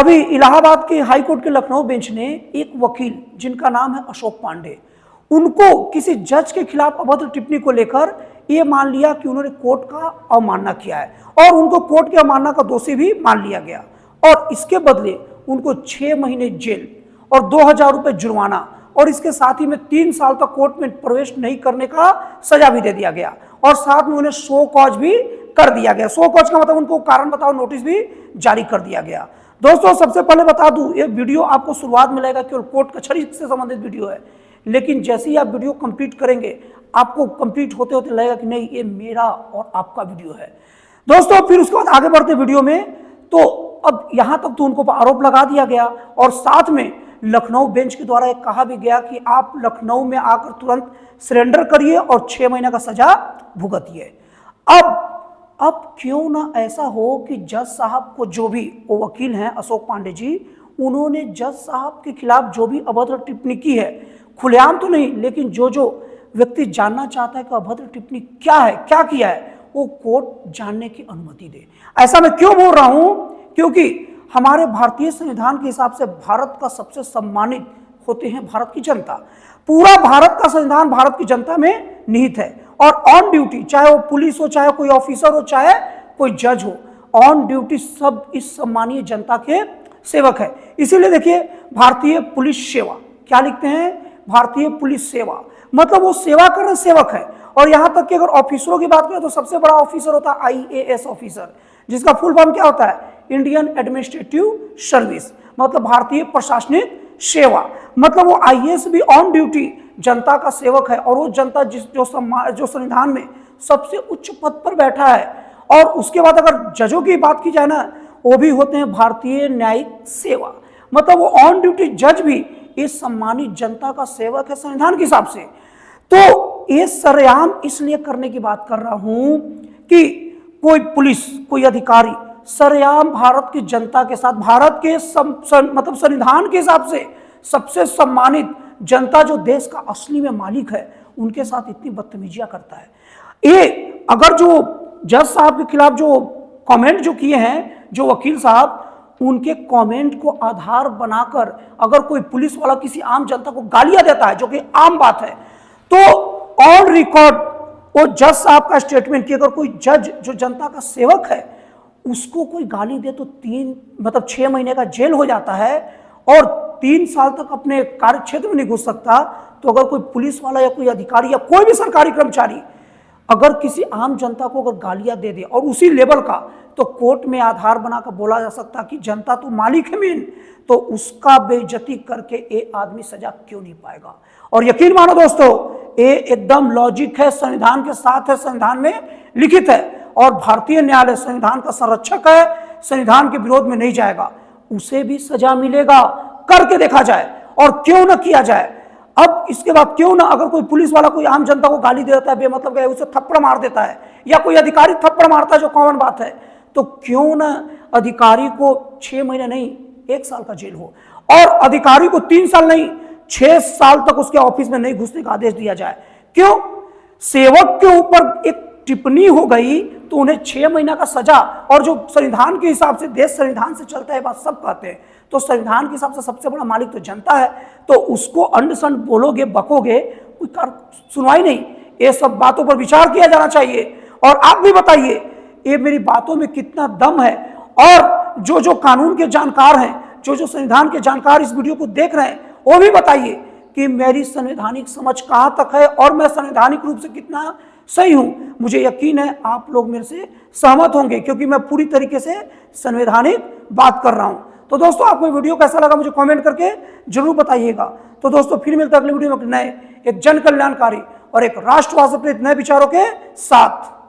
अभी इलाहाबाद के high court के लखनऊ बेंच ने एक वकील जिनका नाम है अशोक पांडे, उनको किसी जज के खिलाफ अभद्र टिप्पणी को लेकर यह मान लिया कि उन्होंने कोर्ट का अवमानना किया है और उनको कोर्ट की अवमानना का दोषी भी मान लिया गया और इसके बदले उनको 6 महीने जेल और 2000 रुपये जुर्माना और इसके साथ ही में 3 साल तक कोर्ट में प्रवेश नहीं करने का सजा भी दे दिया गया और साथ में उन्हें शो कॉज भी कर दिया गया। शो कॉज का मतलब उनको कारण बताओ नोटिस भी जारी कर दिया गया। दोस्तों सबसे पहले बता दूं, ये वीडियो आपको शुरुआत में लगेगा केवल कोर्ट कचहरी से संबंधित वीडियो है, लेकिन जैसे ही आप वीडियो कंप्लीट करेंगे आपको कंप्लीट होते होते लगेगा कि नहीं ये मेरा और आपका वीडियो है। दोस्तों फिर उसके बाद आगे बढ़ते वीडियो में, तो अब यहां तक तो उनको आरोप लगा दिया गया और साथ में लखनऊ बेंच के द्वारा एक कहा भी गया कि आप लखनऊ में आकर तुरंत सरेंडर करिए और 6 महीने का सजा भुगतिए। अब क्यों ना ऐसा हो कि जज साहब को, जो भी वो वकील हैं अशोक पांडे जी, उन्होंने जज साहब के खिलाफ जो भी अभद्र टिप्पणी की है, खुलेआम तो नहीं लेकिन जो व्यक्ति जानना चाहता है कि अभद्र टिप्पणी क्या है, क्या किया है, वो कोर्ट जानने की अनुमति दे। ऐसा मैं क्यों बोल रहा हूं, क्योंकि हमारे भारतीय संविधान के हिसाब से भारत का सबसे सम्मानित होते हैं भारत की जनता। पूरा भारत का संविधान भारत की जनता में निहित है और ऑन ड्यूटी, चाहे वो पुलिस हो, चाहे कोई ऑफिसर हो, चाहे कोई जज हो, ऑन ड्यूटी सब इस सम्मानीय जनता के सेवक है। इसीलिए देखिए भारतीय पुलिस सेवा, क्या लिखते हैं, भारतीय पुलिस सेवा, मतलब वो सेवा कर रहे सेवक है। और यहां तक कि अगर ऑफिसरों की बात करें तो सबसे बड़ा ऑफिसर होता है IAS ऑफिसर, जिसका फुल फॉर्म क्या होता है, इंडियन एडमिनिस्ट्रेटिव सर्विस, मतलब भारतीय प्रशासनिक सेवा। मतलब वो IAS भी ऑन ड्यूटी जनता का सेवक है और वो जनता जो संविधान में सबसे उच्च पद पर बैठा है। और उसके बाद अगर जजों की बात की जाए ना, वो भी होते हैं भारतीय न्यायिक सेवा, मतलब वो ऑन ड्यूटी जज भी इस सम्मानित जनता का सेवक है संविधान के हिसाब से। तो ये सरेआम इसलिए करने की बात कर रहा हूं कि कोई पुलिस, कोई अधिकारी सरेआम भारत की जनता के साथ, भारत के मतलब संविधान के हिसाब से सबसे सम्मानित जनता जो देश का असली में मालिक है, उनके साथ इतनी बदतमीजियां करता है। ये अगर जो जज साहब के खिलाफ जो कमेंट जो किए हैं जो वकील साहब, उनके कमेंट को आधार बनाकर अगर कोई पुलिस वाला किसी आम जनता को गालियां देता है, जो कि आम बात है, तो ऑन रिकॉर्ड वो जज साहब का स्टेटमेंट कि अगर कोई जज जो जनता का सेवक है उसको कोई गाली दे तो 6 महीने का जेल हो जाता है और 3 साल तक अपने कार्य क्षेत्र में नहीं घुस सकता। तो अगर कोई पुलिस वाला या कोई अधिकारी या कोई भी सरकारी कर्मचारी अगर किसी आम जनता को अगर गालियां दे दे और उसी लेवल का, तो कोर्ट में आधार बनाकर बोला जा सकता कि जनता तो मालिक है मेन, तो उसका बेइज्जती करके ये आदमी सजा क्यों नहीं पाएगा। और यकीन मानो दोस्तों, ये एकदम लॉजिक है, संविधान के साथ है, संविधान में लिखित है और भारतीय न्यायालय संविधान का संरक्षक है, संविधान के विरोध में नहीं जाएगा, उसे भी सजा मिलेगा। करके देखा जाए और क्यों ना किया जाए। अब इसके बाद क्यों ना, अगर कोई पुलिस वाला कोई आम जनता को गाली दे देता है बेमतलब का, उसे थप्पड़ मार देता है, या कोई अधिकारी थप्पड़ मारता है जो कॉमन बात है, तो क्यों ना अधिकारी को 6 महीने नहीं 1 साल का जेल हो और अधिकारी को 3 साल नहीं 6 साल तक उसके ऑफिस में नहीं घुसने का आदेश दिया जाए। क्यों? सेवक के ऊपर एक टिप्पणी हो गई तो उन्हें 6 महीना का सजा, और जो संविधान के हिसाब से, देश संविधान से चलता है, बात सब कहते हैं, तो संविधान के हिसाब से सबसे बड़ा मालिक तो जनता है, तो उसको अंड संड बोलोगे, बकोगे, कोई सुनवाई नहीं। ये सब बातों पर विचार किया जाना चाहिए। और आप भी बताइए ये मेरी बातों में कितना दम है, और जो कानून के जानकार हैं, जो संविधान के जानकार इस वीडियो को देख रहे हैं, वो भी बताइए कि मेरी संवैधानिक समझ कहां तक है और मैं संवैधानिक रूप से कितना सही हूं। मुझे यकीन है आप लोग मेरे से सहमत होंगे, क्योंकि मैं पूरी तरीके से संवैधानिक बात कर रहा हूं। तो दोस्तों आपको वीडियो कैसा लगा मुझे कमेंट करके जरूर बताइएगा। तो दोस्तों फिर मिलता है अगले वीडियो में नए, एक जन कल्याणकारी और एक राष्ट्रवाद से प्रेरित नए विचारों के साथ।